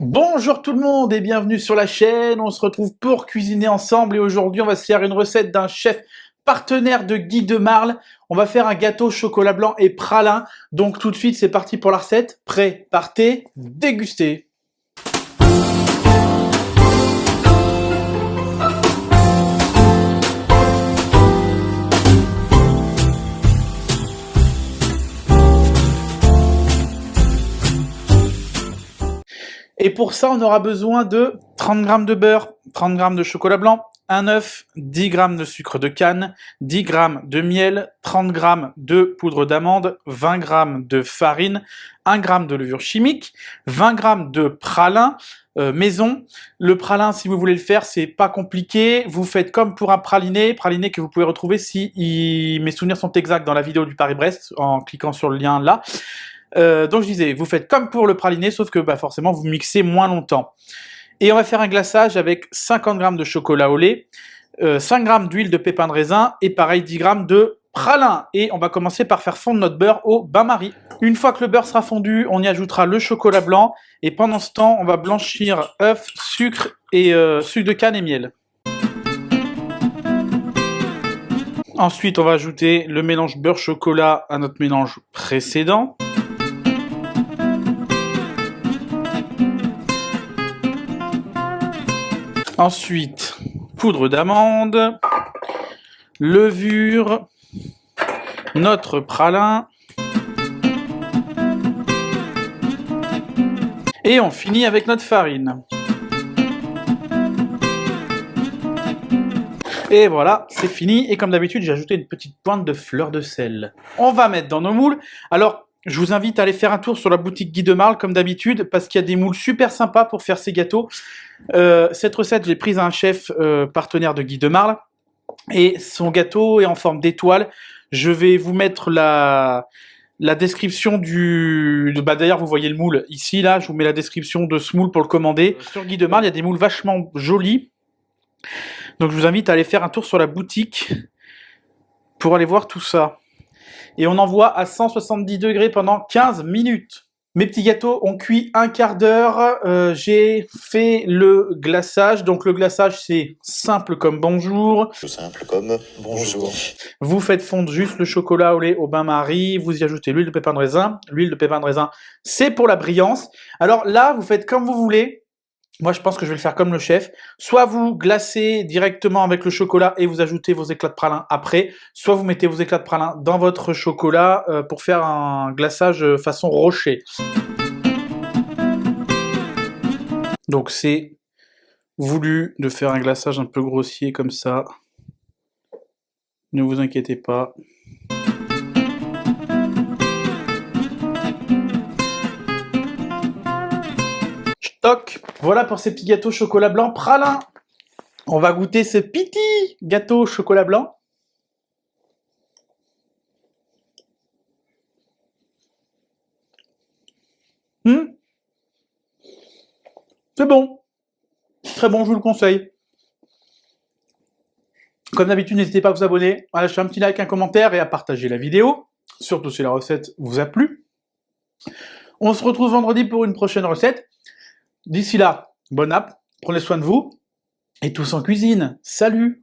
Bonjour tout le monde et bienvenue sur la chaîne, on se retrouve pour cuisiner ensemble et aujourd'hui on va se faire une recette d'un chef partenaire de Guy de Marle. On va faire un gâteau au chocolat blanc et pralin, donc tout de suite c'est parti pour la recette, prêt, partez, dégustez. Et pour ça, on aura besoin de 30 g de beurre, 30 g de chocolat blanc, un œuf, 10 g de sucre de canne, 10 g de miel, 30 g de poudre d'amande, 20 g de farine, 1 g de levure chimique, 20 g de pralin maison. Le pralin, si vous voulez le faire, c'est pas compliqué. Vous faites comme pour un praliné que vous pouvez retrouver si mes souvenirs sont exacts dans la vidéo du Paris-Brest en cliquant sur le lien là. Donc je disais, vous faites comme pour le praliné, sauf que forcément vous mixez moins longtemps. Et on va faire un glaçage avec 50 g de chocolat au lait, 5 g d'huile de pépins de raisin et pareil 10 g de pralin. Et on va commencer par faire fondre notre beurre au bain-marie. Une fois que le beurre sera fondu, on y ajoutera le chocolat blanc et pendant ce temps, on va blanchir œuf, sucre et sucre de canne et miel. Ensuite, on va ajouter le mélange beurre-chocolat à notre mélange précédent. Ensuite, poudre d'amande, levure, notre pralin, et on finit avec notre farine. Et voilà, c'est fini, et comme d'habitude, j'ai ajouté une petite pointe de fleur de sel. On va mettre dans nos moules. Alors, je vous invite à aller faire un tour sur la boutique Guy de Marle, comme d'habitude, parce qu'il y a des moules super sympas pour faire ces gâteaux. Cette recette, j'ai prise à un chef partenaire de Guy de Marle, et son gâteau est en forme d'étoile. Je vais vous mettre la description d'ailleurs, vous voyez le moule ici, là, je vous mets la description de ce moule pour le commander. Sur Guy de Marle, il y a des moules vachement jolis. Donc je vous invite à aller faire un tour sur la boutique pour aller voir tout ça. Et on envoie à 170 degrés pendant 15 minutes. Mes petits gâteaux ont cuit un quart d'heure. J'ai fait le glaçage. Donc le glaçage, c'est simple comme bonjour. Simple comme bonjour. Vous faites fondre juste le chocolat au lait au bain-marie. Vous y ajoutez l'huile de pépins de raisin. L'huile de pépins de raisin, c'est pour la brillance. Alors là, vous faites comme vous voulez. Moi, je pense que je vais le faire comme le chef. Soit vous glacez directement avec le chocolat et vous ajoutez vos éclats de pralin après, soit vous mettez vos éclats de pralin dans votre chocolat pour faire un glaçage façon rocher. Donc c'est voulu de faire un glaçage un peu grossier comme ça. Ne vous inquiétez pas. Toc, voilà pour ces petits gâteaux chocolat blanc pralin. On va goûter ce petit gâteau chocolat blanc. C'est bon. Très bon, je vous le conseille. Comme d'habitude, n'hésitez pas à vous abonner, à lâcher un petit like, un commentaire et à partager la vidéo. Surtout si la recette vous a plu. On se retrouve vendredi pour une prochaine recette. D'ici là, bonne app, prenez soin de vous, et tous en cuisine. Salut!